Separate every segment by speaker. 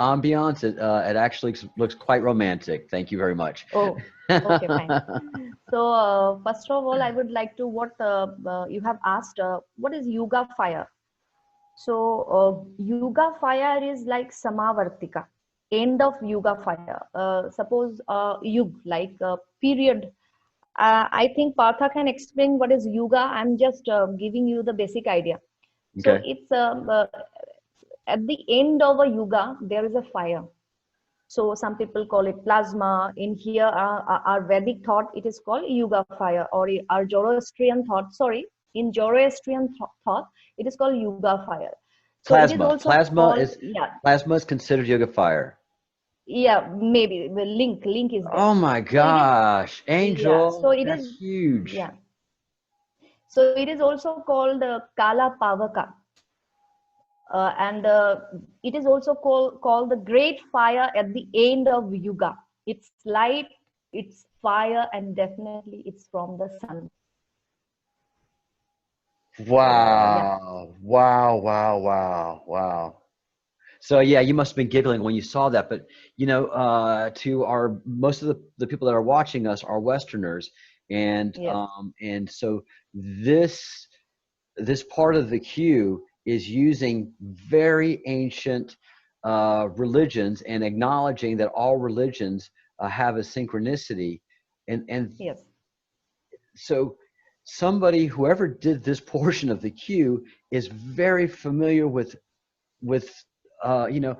Speaker 1: ambiance. It actually looks quite romantic. Thank you very much.
Speaker 2: Oh, okay, fine. So, first of all, I would like to what you have asked. What is yuga fire? So, yuga fire is like samavartika, end of yuga fire. Suppose yug, like period. I think Partha can explain what is yuga. I'm just giving you the basic idea. So,
Speaker 1: Okay.
Speaker 2: it's at the end of a yuga, there is a fire. So some people call it plasma. In here, our Vedic thought, it is called yuga fire, or our Zoroastrian thought. Sorry, in Zoroastrian thought, it is called yuga fire. So it is
Speaker 1: Plasma.
Speaker 2: also called, yeah,
Speaker 1: Plasma is considered yoga fire.
Speaker 2: yeah, maybe the link is there.
Speaker 1: Oh my
Speaker 2: So it is,
Speaker 1: gosh,
Speaker 2: yeah. So
Speaker 1: Angel,
Speaker 2: it
Speaker 1: that's
Speaker 2: is,
Speaker 1: huge.
Speaker 2: yeah. So it is also called Kala Pavaka. And it is also called the great fire at the end of yuga. It's light, it's fire, and definitely it's from the sun. So yeah.
Speaker 1: Wow, wow, wow, wow, wow. So yeah, you must have been giggling when you saw that, but you know, to our most of the people that are watching us are Westerners,
Speaker 2: Yes.
Speaker 1: and so this part of the queue is using very ancient religions and acknowledging that all religions have a synchronicity, and
Speaker 2: Yes.
Speaker 1: so somebody whoever did this portion of the queue is very familiar with you know,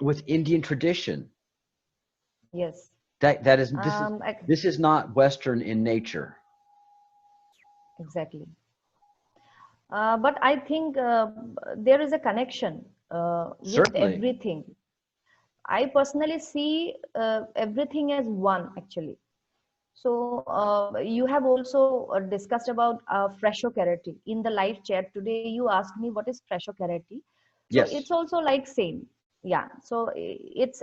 Speaker 1: with Indian tradition.
Speaker 2: Yes.
Speaker 1: That is
Speaker 2: Um.
Speaker 1: this is not Western in nature.
Speaker 2: Exactly. But I think there is a connection with
Speaker 1: Certainly.
Speaker 2: everything. I personally see everything as one, actually. So you have also discussed about Frashokereti in the live chat today. You asked me what is Frashokereti. So it's
Speaker 1: Yes.
Speaker 2: also like same. Yeah. So it's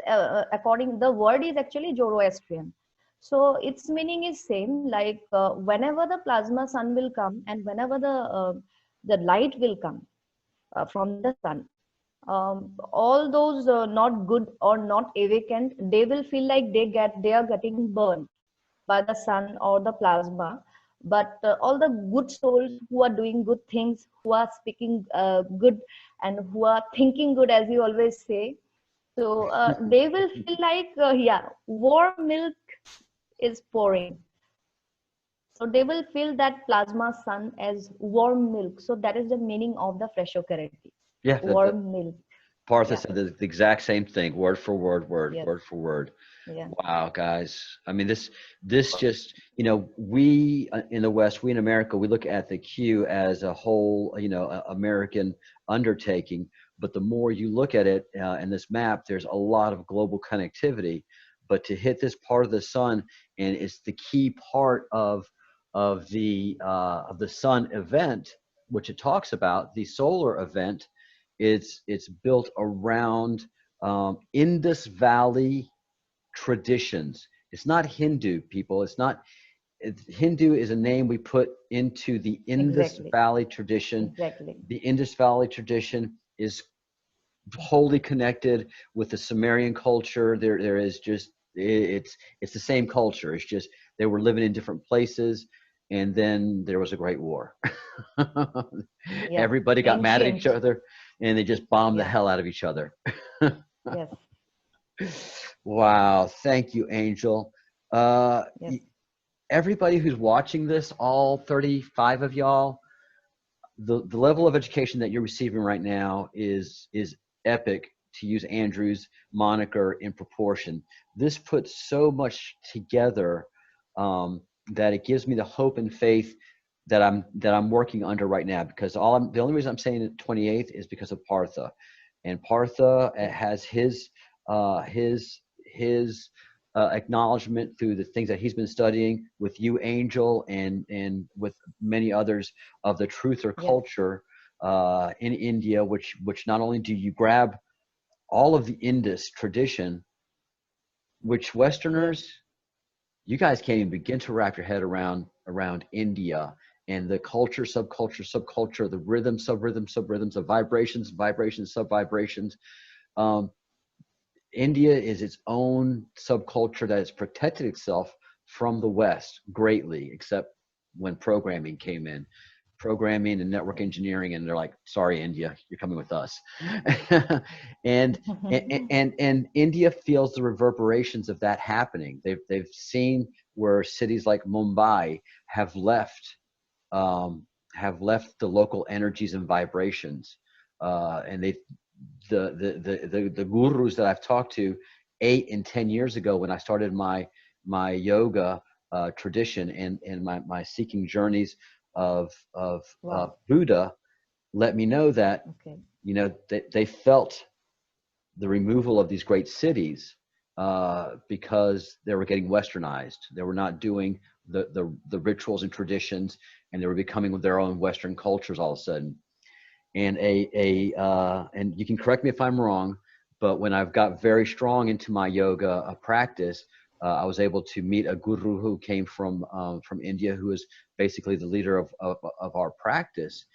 Speaker 2: according the word is actually Zoroastrian. So its meaning is same. Like whenever the plasma sun will come and whenever the light will come from the sun, all those not good or not awakened, they will feel like they are getting burned by the sun or the plasma. But all the good souls who are doing good things, who are speaking good, and who are thinking good, as you always say, so they will feel like, yeah, warm milk is pouring. So they will feel that plasma sun as warm milk. So that is the meaning of the Frashokereti,
Speaker 1: Yeah, the
Speaker 2: warm milk.
Speaker 1: Partha
Speaker 2: Yeah.
Speaker 1: said the exact same thing, word for word,
Speaker 2: Yes.
Speaker 1: word for word.
Speaker 2: Yeah.
Speaker 1: Wow, guys. I mean, this just, you know, we in the West, we in America, we look at the Q as a whole, you know, American undertaking. But the more you look at it in this map, there's a lot of global connectivity. But to hit this part of the sun, and it's the key part of the sun event, which it talks about, the solar event. It's built around Indus Valley traditions. It's not Hindu, people. It's not. Hindu is a name we put into the Indus
Speaker 2: Exactly.
Speaker 1: Valley tradition.
Speaker 2: Exactly.
Speaker 1: The Indus Valley tradition is wholly connected with the Sumerian culture. There is just it's the same culture. It's just they were living in different places, and then there was a great war.
Speaker 2: Yeah.
Speaker 1: Everybody got mad at each
Speaker 2: Ancient.
Speaker 1: other, and they just bombed the
Speaker 2: Yeah.
Speaker 1: hell out of each other.
Speaker 2: Yes.
Speaker 1: Wow, thank you, Angel. Uh,
Speaker 2: Yes.
Speaker 1: Everybody who's watching this, all 35 of y'all, the level of education that you're receiving right now is epic, to use Andrew's moniker, in proportion. This puts so much together that it gives me the hope and faith that I'm working under right now, because the only reason I'm saying it 28th is because of Partha, and Partha
Speaker 2: Yes.
Speaker 1: has his acknowledgement through the things that he's been studying with you, Angel, and with many others, of the truther
Speaker 2: Yes.
Speaker 1: culture in India, which not only do you grab all of the Indus tradition, which
Speaker 2: Yes.
Speaker 1: Westerners, you guys can't even begin to wrap your head around India and the culture, subculture, the rhythm, sub-rhythm, sub-rhythms, of vibrations, sub-vibrations. India is its own subculture that has protected itself from the West greatly, except when programming came in. Programming and network engineering, and they're like, sorry, India, you're coming with us. and, and India feels the reverberations of that happening. They've seen where cities like Mumbai have left the local energies and vibrations, and the gurus that I've talked to 8 and 10 years ago when I started my yoga tradition and my seeking journeys of
Speaker 2: Wow.
Speaker 1: Buddha, let me know that
Speaker 2: Okay.
Speaker 1: they felt the removal of these great cities because they were getting westernized. They were not doing the rituals and traditions, and they were becoming their own Western cultures all of a sudden. And and you can correct me if I'm wrong, but when I've got very strong into my yoga practice, I was able to meet a guru who came from India, who is basically the leader of our practice.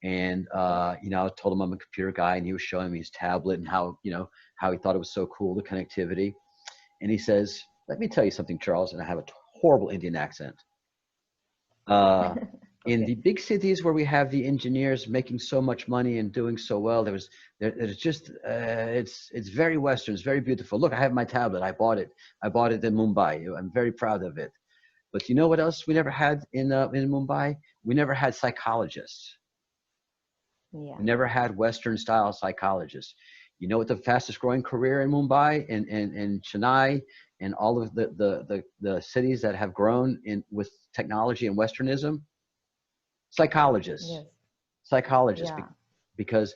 Speaker 1: And I told him I'm a computer guy, and he was showing me his tablet and how he thought it was so cool, the connectivity. And he says, "Let me tell you something, Charles," and I have a horrible Indian accent. In the big cities where we have the engineers making so much money and doing so well, there's just it's very Western, it's very beautiful. Look, I have my tablet. I bought it in Mumbai. I'm very proud of it. But you know what else we never had in Mumbai? We never had psychologists.
Speaker 2: Yeah.
Speaker 1: We never had Western style psychologists. You know what the fastest growing career in Mumbai and Chennai and all of the cities that have grown with technology and Westernism? Psychologists.
Speaker 2: Yes.
Speaker 1: Psychologists,
Speaker 2: Yeah.
Speaker 1: because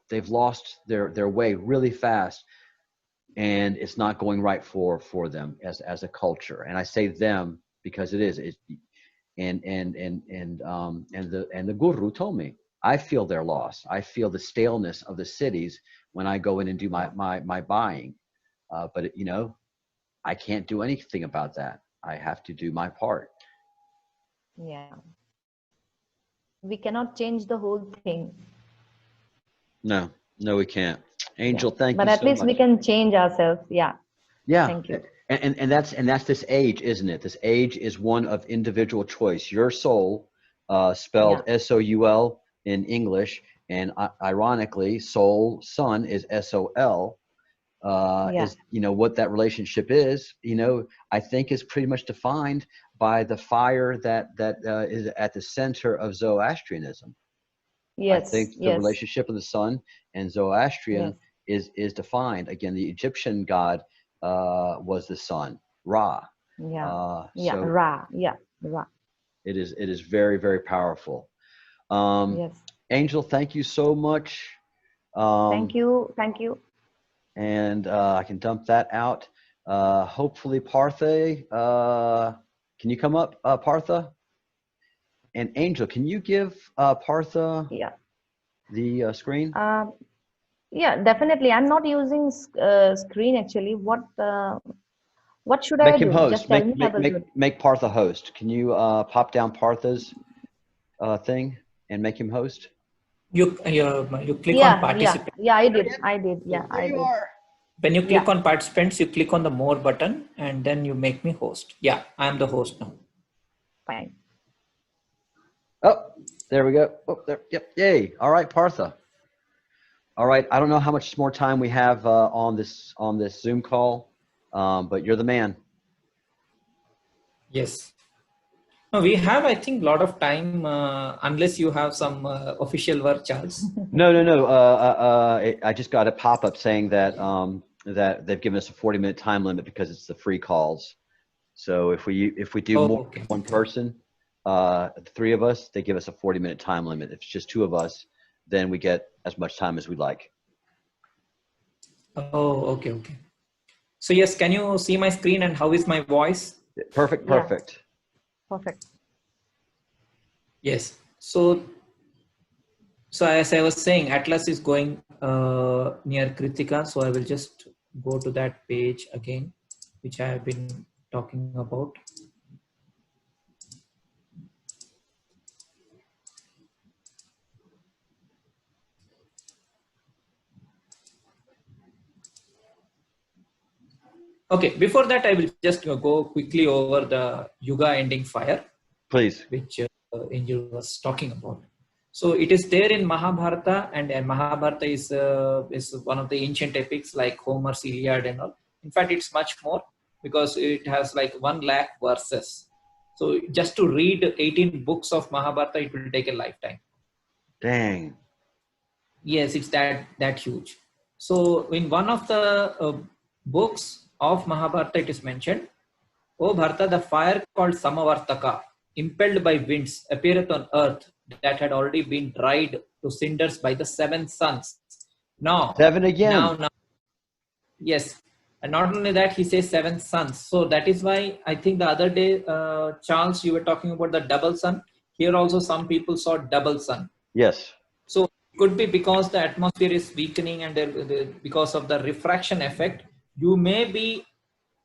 Speaker 1: they've lost their way really fast, and it's not going right for them as a culture. And I say them because it is. And the guru told me, I feel their loss. I feel the staleness of the cities when I go in and do my buying. But I can't do anything about that. I have to do my part.
Speaker 2: Yeah. We cannot change the whole thing.
Speaker 1: No, we can't. Angel,
Speaker 2: Yeah.
Speaker 1: thank
Speaker 2: But
Speaker 1: you
Speaker 2: at
Speaker 1: so
Speaker 2: least
Speaker 1: much.
Speaker 2: we can change ourselves. Yeah.
Speaker 1: Yeah,
Speaker 2: Thank you.
Speaker 1: and that's this age, isn't it? This age is one of individual choice. Your soul, spelled
Speaker 2: Yeah.
Speaker 1: SOUL in English, and ironically, soul, son is SOL.
Speaker 2: Yeah.
Speaker 1: Is what that relationship is. I think is pretty much defined by the fire that is at the center of Zoroastrianism. I
Speaker 2: Yes.
Speaker 1: think the
Speaker 2: Yes.
Speaker 1: relationship of the sun and
Speaker 2: Yes.
Speaker 1: Zoroastrian is defined. Again, the Egyptian god was the sun, Ra.
Speaker 2: Yeah. Yeah.
Speaker 1: So
Speaker 2: Ra. Yeah. Ra.
Speaker 1: it is very, very powerful. Um,
Speaker 2: Yes.
Speaker 1: Angel, thank you so much.
Speaker 2: Thank you. Thank you.
Speaker 1: And I can dump that out. Hopefully, Partha, can you come up, Partha? And Angel, can you give Partha
Speaker 2: Yeah.
Speaker 1: the screen?
Speaker 2: Yeah, definitely. I'm not using screen actually. What should I
Speaker 1: Make him
Speaker 2: do?
Speaker 1: host.
Speaker 2: Just tell me. I will do it.
Speaker 1: Make Partha host. Can you pop down Partha's thing and make him host?
Speaker 3: You click on
Speaker 2: Yeah, yeah,
Speaker 3: participant.
Speaker 2: yeah. I did. I did. Yeah,
Speaker 1: There
Speaker 2: I
Speaker 1: you
Speaker 2: did.
Speaker 1: are.
Speaker 3: When you click
Speaker 2: Yeah,
Speaker 3: on participants, you click on the more button and then you make me host. Yeah, I am the host now.
Speaker 2: fine.
Speaker 1: Oh, there we go. Oh, there. Yep. Yay. All right, Partha. All right. I don't know how much more time we have on this Zoom call, but you're the man.
Speaker 3: Yes. No, we have, I think, a lot of time, unless you have some official work, Charles.
Speaker 1: No. I just got a pop-up saying that that they've given us a 40-minute time limit because it's the free calls. So if we do
Speaker 3: Oh,
Speaker 1: more
Speaker 3: okay.
Speaker 1: than one person, the 3 of us, they give us a 40-minute time limit. If it's just 2 of us, then we get as much time as we like.
Speaker 3: Oh, okay. So yes, can you see my screen and how is my voice?
Speaker 1: Perfect.
Speaker 2: Yeah, perfect.
Speaker 3: Yes. So as I was saying, Atlas is going near Kritika. So I will just go to that page again, which I have been talking about. Okay, before that, I will just go quickly over the Yuga ending fire,
Speaker 1: Please.
Speaker 3: which Angel was talking about. So it is there in Mahabharata, and Mahabharata is one of the ancient epics like Homer's Iliad and all. In fact, it's much more because it has like 1 lakh verses. So just to read 18 books of Mahabharata, it will take a lifetime.
Speaker 1: Dang.
Speaker 3: Yes, it's that huge. So in one of the books of Mahabharata, it is mentioned, O Bharata, the fire called Samavartaka, impelled by winds, appeareth on earth that had already been dried to cinders by the 7 suns. Now,
Speaker 1: 7 again.
Speaker 3: now, yes. And not only that, he says 7 suns. So that is why I think the other day, Charles, you were talking about the double sun. Here also some people saw double sun.
Speaker 1: Yes.
Speaker 3: So it could be because the atmosphere is weakening and because of the refraction effect, you may be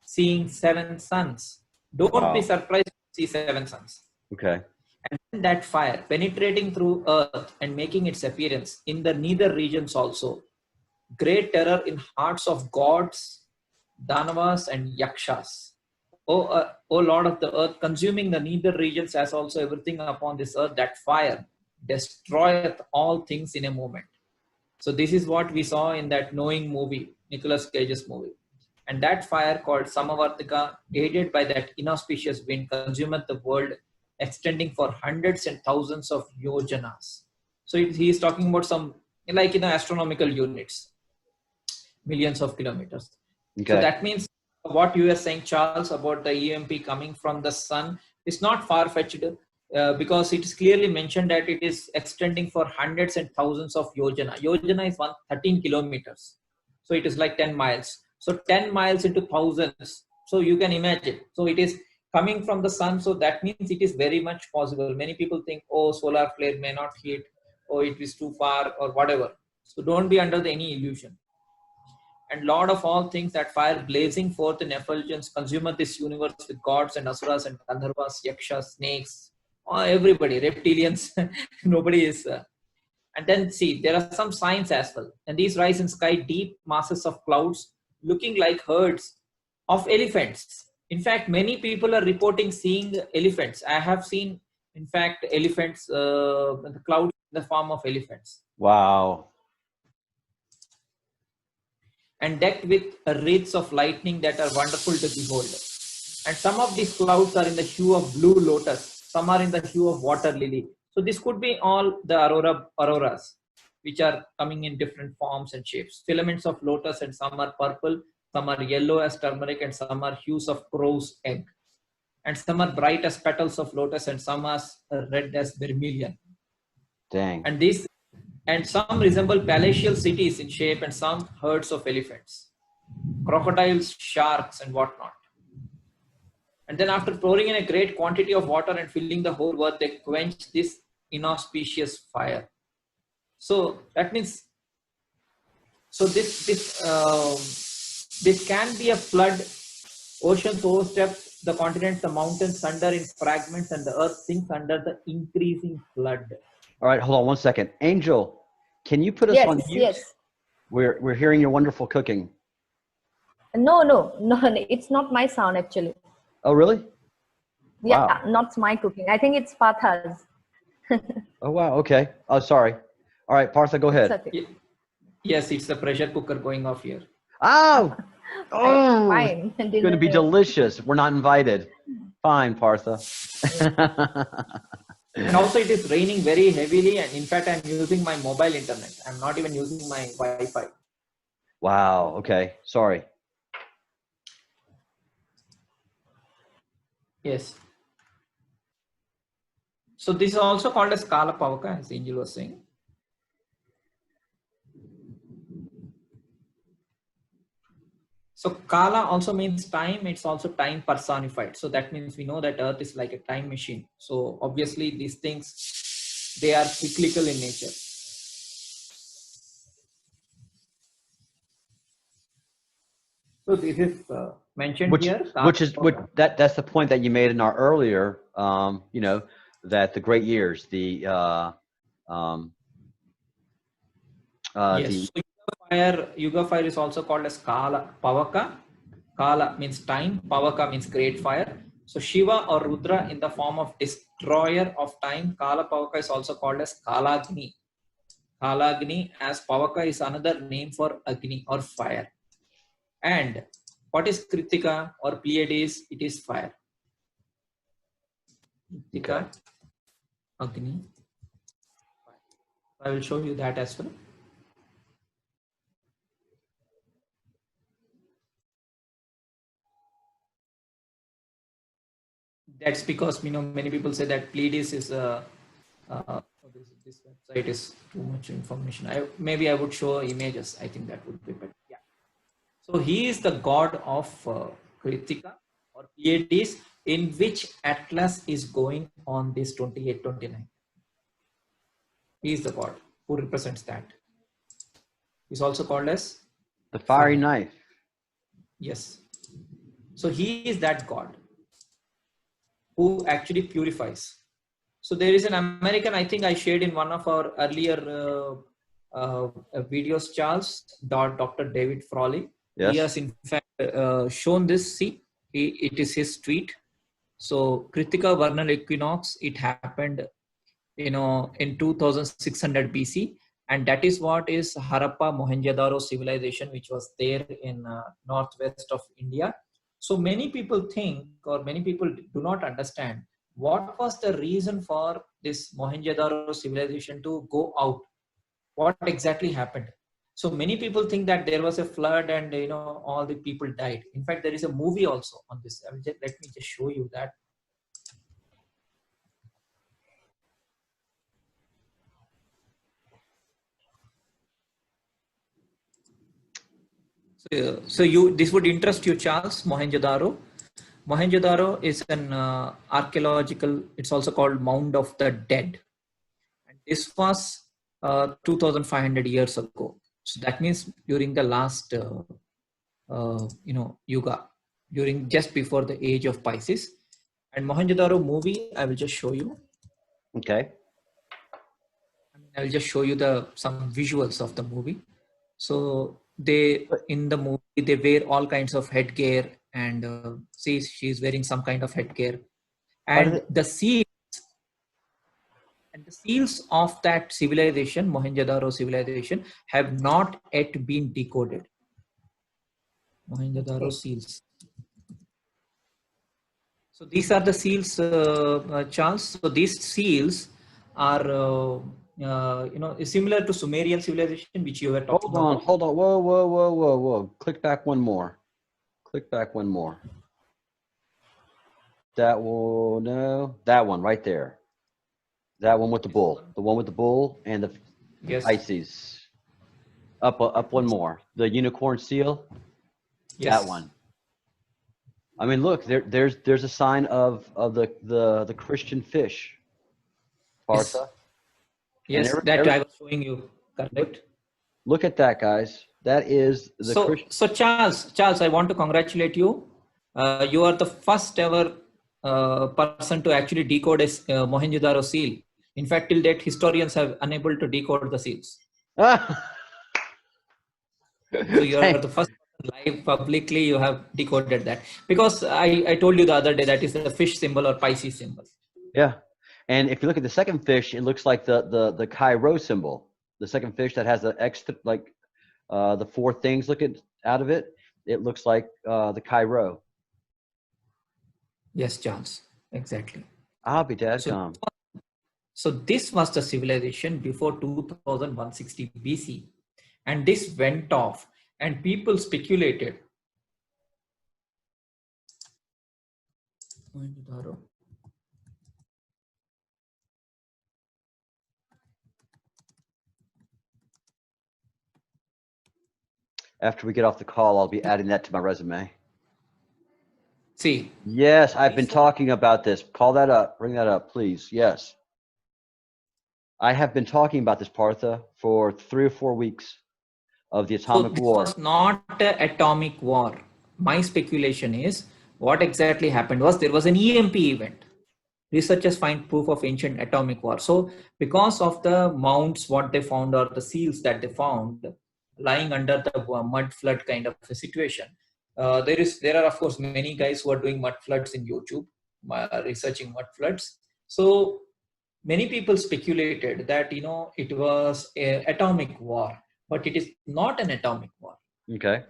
Speaker 3: seeing 7 suns. Don't be surprised to see 7 suns.
Speaker 1: Okay.
Speaker 3: And then that fire penetrating through earth and making its appearance in the nether regions also. Great terror in hearts of gods, Danavas and Yakshas. O Lord of the earth, consuming the nether regions as also everything upon this earth, that fire destroyeth all things in a moment. So this is what we saw in that Knowing movie, Nicolas Cage's movie. And that fire called Samavartika, aided by that inauspicious wind, consumeth the world, extending for hundreds and thousands of yojanas. So he is talking about some, like in astronomical units, millions of kilometers.
Speaker 1: Okay.
Speaker 3: So that means what you were saying, Charles, about the EMP coming from the sun is not far-fetched because it is clearly mentioned that it is extending for hundreds and thousands of yojana. Yojana is 13 kilometers. So it is like 10 miles. So 10 miles into thousands. So you can imagine. So it is coming from the sun. So that means it is very much possible. Many people think, oh, solar flare may not hit, or it is too far, or whatever. So don't be under any illusion. And Lord of all things, that fire blazing forth in effulgence, consumeth this universe with gods and asuras and gandharvas, yakshas, snakes, everybody, reptilians, nobody is. And then see, there are some signs as well. And these rise in sky deep masses of clouds, looking like herds of elephants. In fact, many people are reporting seeing elephants. I have seen, in fact, elephants, the clouds in the form of elephants.
Speaker 1: Wow.
Speaker 3: And decked with wreaths of lightning that are wonderful to behold. And some of these clouds are in the hue of blue lotus. Some are in the hue of water lily. So this could be all the auroras, which are coming in different forms and shapes. Filaments of lotus, and some are purple, some are yellow as turmeric, and some are hues of crow's egg. And some are bright as petals of lotus, and some are red as vermilion.
Speaker 1: Dang.
Speaker 3: And some resemble palatial cities in shape, and some herds of elephants, crocodiles, sharks, and whatnot. And then after pouring in a great quantity of water and filling the whole earth, they quench this inauspicious fire. So that means, so this can be a flood. Oceans overstep the continents, the mountains thunder in fragments, and the earth sinks under the increasing flood.
Speaker 1: All right, hold on 1 second. Angel, can you put us on mute?
Speaker 2: Yes.
Speaker 1: We're hearing your wonderful cooking.
Speaker 2: No, it's not my sound actually.
Speaker 1: Oh, really?
Speaker 2: Yeah,
Speaker 1: Wow.
Speaker 2: not my cooking. I think it's Partha's.
Speaker 1: Oh, wow. Okay. Oh, sorry. All right, Partha, go ahead.
Speaker 2: Okay.
Speaker 3: Yes, it's the pressure cooker going off here.
Speaker 1: Oh,
Speaker 2: Fine.
Speaker 1: it's going to be delicious. We're not invited. Fine, Partha.
Speaker 3: And also it is raining very heavily, and in fact I'm using my mobile internet. I'm not even using my Wi-Fi.
Speaker 1: Wow. Okay. Sorry.
Speaker 3: Yes. So this is also called as Kala Pavaka, as Angel was saying. So Kala also means time. It's also time personified. So that means we know that Earth is like a time machine. So obviously these things, they are cyclical in nature. So this is mentioned here.
Speaker 1: That's the point that you made in our earlier, that the great years,
Speaker 3: yes. So Yuga fire is also called as Kala Pavaka. Kala means time, Pavaka means great fire. So Shiva or Rudra in the form of destroyer of time, Kala Pavaka is also called as Kalagni. Kalagni, as Pavaka is another name for Agni or fire. And what is Kritika or Pleiades? It is fire. Kritika, Agni. I will show you that as well. That's because many people say that Pleiades is this website is too much information. Maybe I would show images. I think that would be better. Yeah. So he is the god of Kritika or Pleiades, in which Atlas is going on this 28-29. He is the god who represents that. He's also called as
Speaker 1: the fiery knife.
Speaker 3: Yes. So he is that god who actually purifies. So there is an American, I think I shared in one of our earlier videos, Charles, Dr. David Frawley.
Speaker 1: Yes.
Speaker 3: He has in fact shown this. See, it is his tweet. So Kritika vernal equinox, it happened, in 2600 BC. And that is what is Harappa Mohenjo-daro civilization, which was there in northwest of India. So many people think, or many people do not understand, what was the reason for this Mohenjo-daro civilization to go out? What exactly happened? So many people think that there was a flood and all the people died. In fact, there is a movie also on this. Let me just show you that. So this would interest you, Charles. Mohenjo-daro. Mohenjo-daro is an archaeological, it's also called Mound of the Dead. And this was 2500 years ago. So that means during the last, Yuga, during just before the age of Pisces. And Mohenjo-daro movie, I will just show you.
Speaker 1: Okay.
Speaker 3: I will just show you some visuals of the movie. So in the movie, they wear all kinds of headgear, and see, she's wearing some kind of headgear, and the seals of that civilization, Mohenjo-daro civilization, have not yet been decoded. Mohenjo-daro seals. So these are the seals, Charles. So these seals are similar to Sumerian civilization, which you were talking about.
Speaker 1: Hold on. Whoa. Click back one more. That one, no. That one right there. That one with the bull. The one with the bull and the Pisces. Up one more. The unicorn seal.
Speaker 3: Yes.
Speaker 1: That one. I mean, look, there's a sign of the Christian fish. Partha.
Speaker 3: Yes, that I was showing you. Correct.
Speaker 1: Look at that, guys. That is the Christian.
Speaker 3: So Charles, I want to congratulate you. You are the first ever person to actually decode a Mohenjo-daro seal. In fact, till date, historians have unable to decode the seals. So you are the first live publicly you have decoded that, because I told you the other day that is the fish symbol or Pisces symbol.
Speaker 1: Yeah. And if you look at the second fish, it looks like the Chi-Rho symbol. The second fish that has the extra, like the four things looking out of it. It looks like the Chi-Rho.
Speaker 3: Yes, Charles. Exactly.
Speaker 1: I'll be dead.
Speaker 3: So this was the civilization before 2160 BC. And this went off and people speculated.
Speaker 1: After we get off the call, I'll be adding that to my resume.
Speaker 3: See.
Speaker 1: Yes, I've been talking about this. Call that up. Bring that up, please. Yes. I have been talking about this, Partha, for 3 or 4 weeks of the atomic war.
Speaker 3: This was not an atomic war. My speculation is what exactly happened was there was an EMP event. Researchers find proof of ancient atomic war. So because of the mounds, what they found, or the seals that they found lying under the mud flood kind of a situation, there are of course many guys who are doing mud floods in YouTube, researching mud floods. So many people speculated that it was an atomic war, but it is not an atomic war.
Speaker 1: Okay.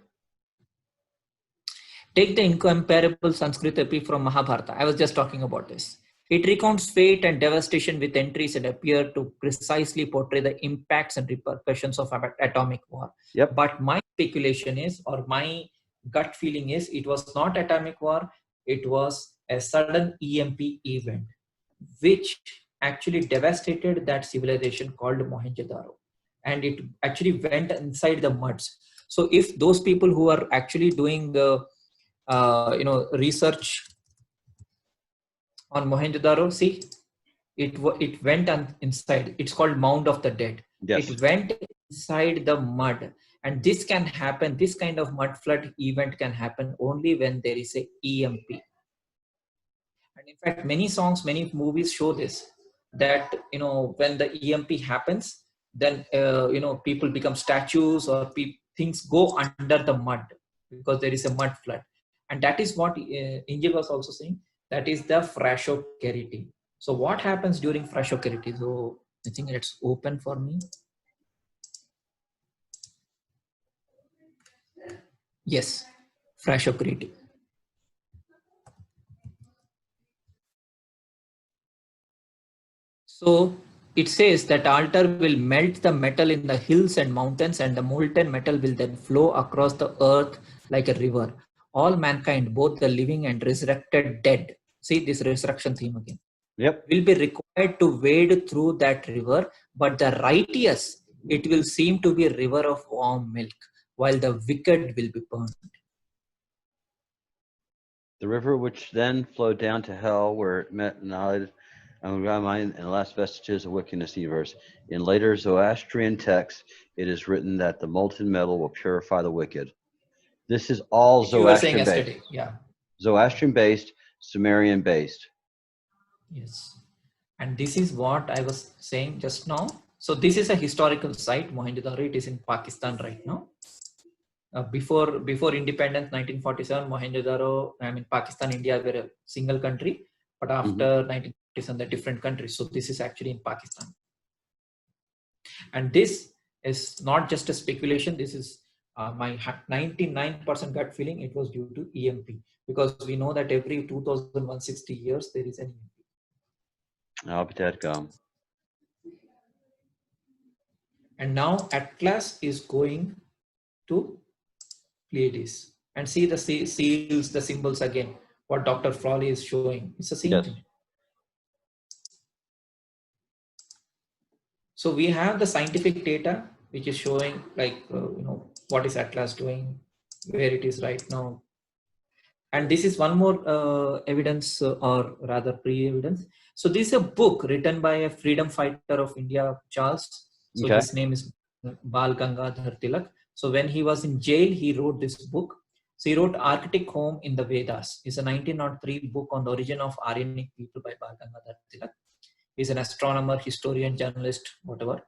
Speaker 3: Take the incomparable Sanskrit epic from Mahabharata. I was just talking about this. It recounts fate and devastation with entries that appear to precisely portray the impacts and repercussions of atomic war.
Speaker 1: Yep.
Speaker 3: But my speculation is, or my gut feeling is, it was not atomic war. It was a sudden EMP event, which actually devastated that civilization called Mohenjo-daro. And it actually went inside the muds. So if those people who are actually doing the research on Mohenjo-daro, see, it went inside. It's called Mound of the Dead.
Speaker 1: Yes.
Speaker 3: It went inside the mud, and this can happen. This kind of mud flood event can happen only when there is a EMP. And in fact, many songs, many movies show this. That when the EMP happens, then people become statues, or things go under the mud because there is a mud flood. And that is what Injil was also saying. That is the Frashokereti. So what happens during Frashokereti? So I think it's open for me. Yes, Frashokereti. So it says that altar will melt the metal in the hills and mountains, and the molten metal will then flow across the earth like a river. All mankind, both the living and resurrected dead, see this resurrection theme again,
Speaker 1: Yep.
Speaker 3: will be required to wade through that river, but the righteous, it will seem to be a river of warm milk, while the wicked will be burned.
Speaker 1: The river which then flowed down to hell, where it met annihilated Angra Mainyu and the last vestiges of wickedness universe. In later Zoroastrian texts, it is written that the molten metal will purify the wicked. This is all Zoroastrian based.
Speaker 3: Yeah.
Speaker 1: Zoroastrian based, Sumerian based.
Speaker 3: Yes. And this is what I was saying just now. So this is a historical site, Mohenjo-daro. It is in Pakistan right now. Before independence, 1947, Mohenjo-daro, Pakistan, India were a single country. But after 1947, they're different countries. So this is actually in Pakistan. And this is not just a speculation. This is my 99% gut feeling. It was due to EMP. Because we know that every 2,160 years, there is an EMP.
Speaker 1: I'll be dead gum.
Speaker 3: And now Atlas is going to Pleiades. And see the seals, the symbols again. What Dr. Frawley is showing. It's the same thing. So we have the scientific data, which is showing like, what is Atlas doing, where it is right now. And this is one more evidence, or rather pre-evidence. So this is a book written by a freedom fighter of India, Charles. So his name is Bal Gangadhar Tilak. So when he was in jail, he wrote this book. So he wrote Arctic Home in the Vedas. It's a 1903 book on the origin of Aryanic people by Bal Gangadhar Tilak. He's an astronomer, historian, journalist, whatever,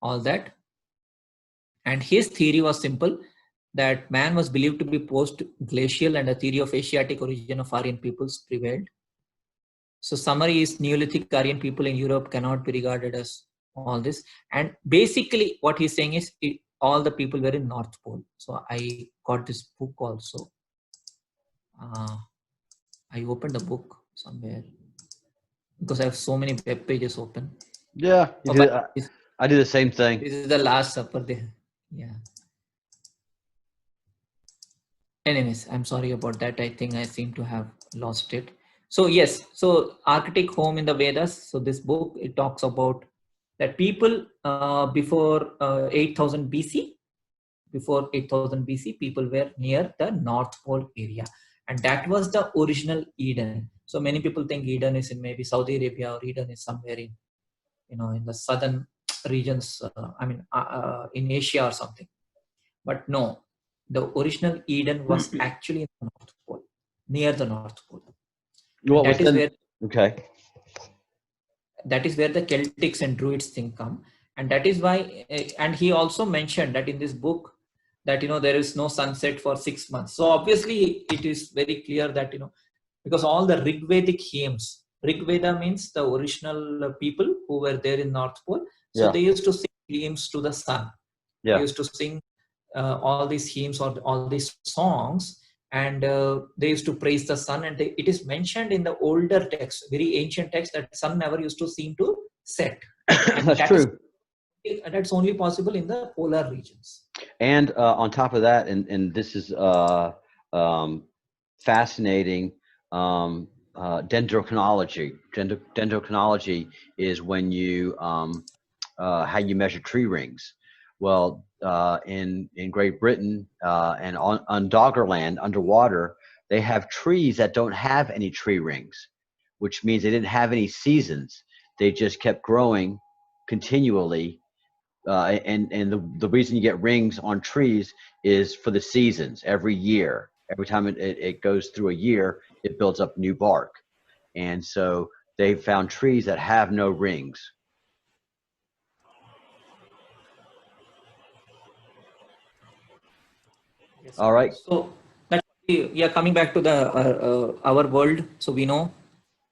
Speaker 3: all that. And his theory was simple, that man was believed to be post-glacial, and a theory of Asiatic origin of Aryan peoples prevailed. So summary is, Neolithic Aryan people in Europe cannot be regarded as all this. And basically what he's saying is all the people were in North Pole. So I got this book also. I opened the book somewhere because I have so many web pages open.
Speaker 1: Yeah, I do the same thing.
Speaker 3: This is the Last Supper there. Yeah. Anyways, I'm sorry about that. I think I seem to have lost it. So yes, so Arctic Home in the Vedas. So this book, it talks about that people before 8000 BC, people were near the North Pole area. And that was the original Eden. So many people think Eden is in maybe Saudi Arabia, or Eden is somewhere in, in the southern regions, in Asia or something. But no, the original Eden was actually in the North Pole, near the North Pole. That is where the Celtics and Druids thing come. And that is why, and he also mentioned that in this book, that, there is no sunset for 6 months. So obviously it is very clear that, because all the Rigvedic hymns, Rigveda means the original people who were there in North Pole. So they used to sing hymns to the sun. They used to sing all these hymns or all these songs, and they used to praise the sun. And it is mentioned in the older text, very ancient text, that sun never used to seem to set. And
Speaker 1: That's true.
Speaker 3: That's only possible in the polar regions.
Speaker 1: And on top of that, and this is fascinating, dendrochronology. Dendrochronology is when you how you measure tree rings. Well, in Great Britain and on Doggerland underwater, they have trees that don't have any tree rings, which means they didn't have any seasons. They just kept growing continually. And the reason you get rings on trees is for the seasons. Every year, every time it goes through a year, it builds up new bark. And so they found trees that have no rings.
Speaker 3: Yes.
Speaker 1: All right.
Speaker 3: So coming back to the our world. So we know,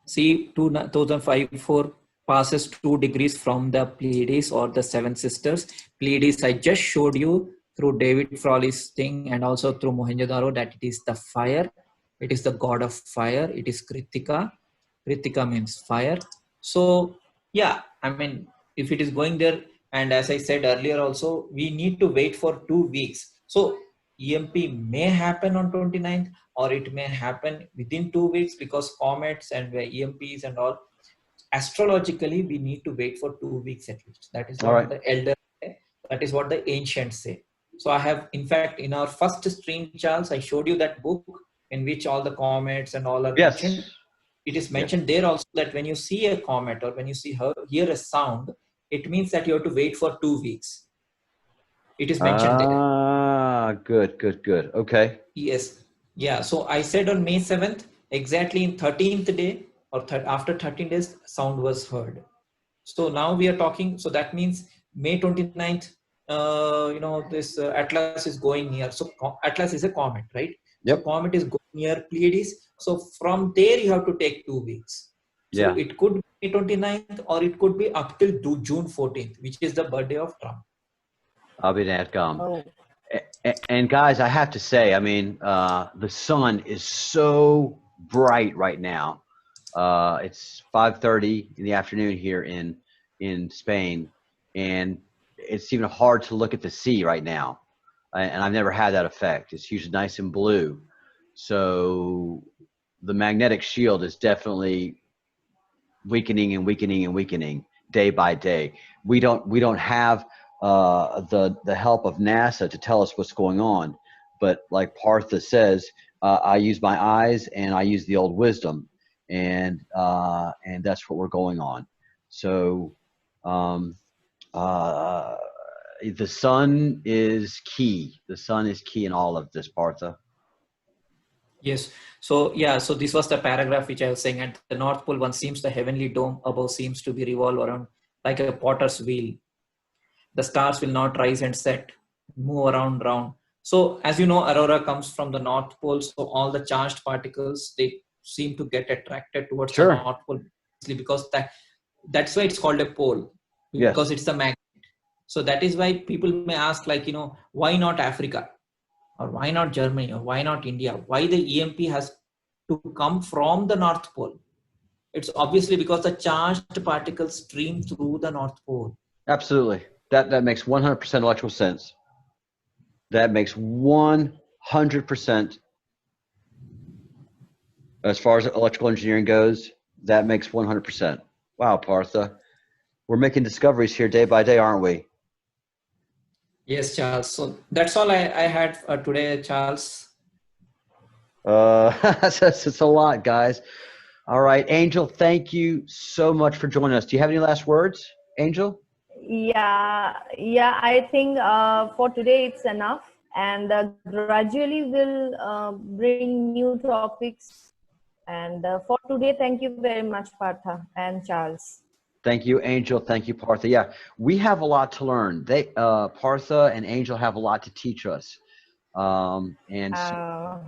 Speaker 3: see, 2005-4 passes 2 degrees from the Pleiades or the Seven Sisters. Pleiades, I just showed you through David Frawley's thing and also through Mohenjo-daro that it is the fire. It is the god of fire. It is Kritika. Kritika means fire. So I mean, if it is going there, and as I said earlier also, we need to wait for 2 weeks. So EMP may happen on 29th, or it may happen within 2 weeks, because comets and EMPs and all, astrologically we need to wait for 2 weeks at least. That is what the elders say. That is what the ancients say. So I have, in fact, in our first stream, Charles, I showed you that book in which all the comets and all are mentioned. It is mentioned there also that when you see a comet or when you hear a sound, it means that you have to wait for 2 weeks. It is mentioned there.
Speaker 1: Good. Okay.
Speaker 3: Yes. Yeah. So I said on May 7th, exactly in 13th day or after 13 days, sound was heard. So now we are talking. So that means May 29th, this Atlas is going near. So Atlas is a comet, right?
Speaker 1: Yep.
Speaker 3: So comet is going near Pleiades. So from there you have to take 2 weeks. So it could be 29th or it could be up till June 14th, which is the birthday of Trump.
Speaker 1: And guys, I have to say, I mean, the sun is so bright right now. It's 5:30 in the afternoon here in Spain, and it's even hard to look at the sea right now. And I've never had that effect. It's usually nice and blue. So the magnetic shield is definitely weakening day by day. We don't have the help of NASA to tell us what's going on, but like Partha says, I use my eyes and I use the old wisdom, and that's what we're going on. So the sun is key. The sun is key in all of this, Partha.
Speaker 3: Yes. So so this was the paragraph which I was saying. At the North Pole, one seems the heavenly dome above seems to be revolve around like a potter's wheel. The stars will not rise and set, move around round. So as you know, aurora comes from the North Pole. So all the charged particles, they seem to get attracted towards the North Pole, because that's why it's called a pole, because it's the magnet. So that is why people may ask, like, why not Africa, or why not Germany, or why not India? Why the EMP has to come from the North Pole? It's obviously because the charged particles stream through the North Pole.
Speaker 1: Absolutely. That makes 100% electrical sense. That makes 100%. As far as electrical engineering goes, that makes 100%. Wow, Partha. We're making discoveries here day by day, aren't we?
Speaker 3: Yes, Charles. So that's all I had today, Charles.
Speaker 1: It's a lot, guys. All right, Angel, thank you so much for joining us. Do you have any last words, Angel?
Speaker 2: Yeah, I think for today it's enough, and gradually we'll bring new topics. And for today, thank you very much, Partha and Charles.
Speaker 1: Thank you, Angel. Thank you, Partha. Yeah, we have a lot to learn. Partha and Angel have a lot to teach us. And so,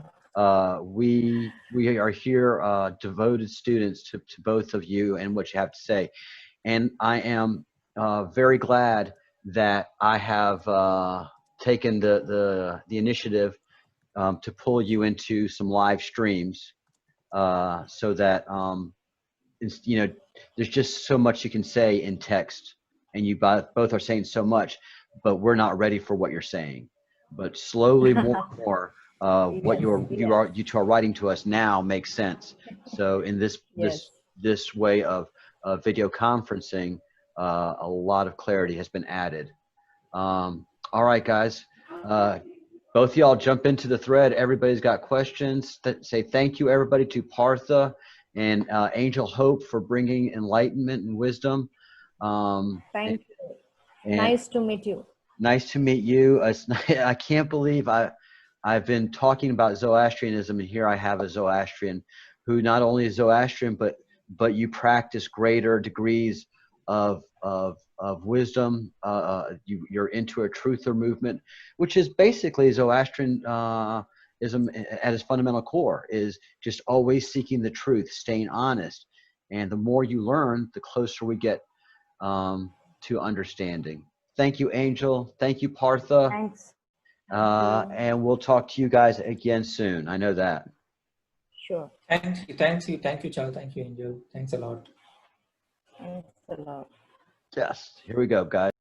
Speaker 1: we are here, devoted students to both of you and what you have to say. And I am very glad that I have taken the initiative to pull you into some live streams, so that you know, there's just so much you can say in text, and you both are saying so much, but we're not ready for what you're saying. But slowly, more and more, what you two are writing to us now makes sense. So in this way of video conferencing, a lot of clarity has been added. All right, guys. Both of y'all jump into the thread. Everybody's got questions. Say thank you, everybody, to Partha and Angel Hope for bringing enlightenment and wisdom.
Speaker 2: Thank you. Nice to meet you.
Speaker 1: Nice to meet you. I can't believe I've been talking about Zoroastrianism, and here I have a Zoroastrian who not only is Zoroastrian, but you practice greater degrees of wisdom. You're into a truther movement, which is basically Zoroastrianism at its fundamental core, is just always seeking the truth, staying honest. And the more you learn, the closer we get to understanding. Thank you, Angel. Thank you, Partha.
Speaker 2: Thanks.
Speaker 1: And we'll talk to you guys again soon. I know that.
Speaker 2: Sure.
Speaker 3: Thank you, Charles. Thank you, Angel. Thanks a lot.
Speaker 2: Thanks a lot.
Speaker 1: Yes. Here we go, guys.